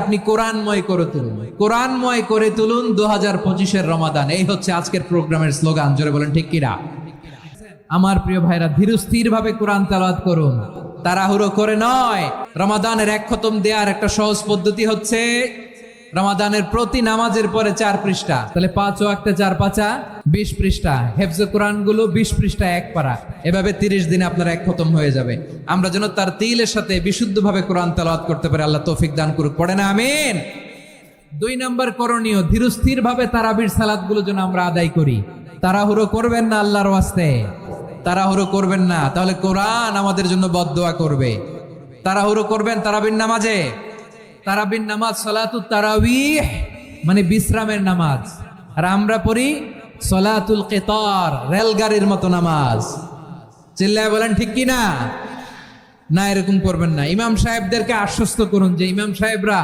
আপনি কোরআনময় করে তুলুন, কোরআনময় করে তুলুন 2025-এর রমাদান। এই হচ্ছে আজকের প্রোগ্রামের স্লোগান। জোরে বলেন ঠিক কিনা? আমার প্রিয় ভাইরা, ধীরস্থির ভাবে কোরআন তেলাওয়াত করুন, তাড়াহুড়ো করে নয়। রমাদানের এক খতম দেওয়ার একটা সহজ পদ্ধতি হচ্ছে রমাদানের প্রতি নামাজের পরে 4 পৃষ্ঠা, তাহলে 5 ওয়াক্তে 4 পাঁচা 20 পৃষ্ঠা, হেফজে কোরআন গুলো 20 পৃষ্ঠা এক পারা, এভাবে 30 দিনে আপনার এক খতম হয়ে যাবে। আমরা যেন তার তিলের সাথে বিশুদ্ধভাবে কোরআন তেলাওয়াত করতে পারি, আল্লাহ তৌফিক দান করুক। পড়ে না আমিন। 2 নম্বর করণীয়, ধীরস্থির ভাবে তারাবির সালাত গুলো যেন আমরা আদায় করি। তাড়াহুড়ো করবেন না আল্লাহর ওয়াস্তে, তাড়াহুড়ো করবেন না, তাহলে কোরআন আমাদের জন্য বদদোয়া করবে। তাড়াহুড়ো করবেন তারাবির নামাজে। তারাবির নামাজ সালাতুত তারাবিহ মানে বিশ্রামের নামাজ, আর আমরা পড়ি সালাতুল কিতার, রেলগাড়ির মতো নামাজ। চিল্লায় বলেন ঠিক কি না? না, এরকম করবেন না। ইমাম সাহেবদেরকে আশ্বস্ত করুন যে ইমাম সাহেবরা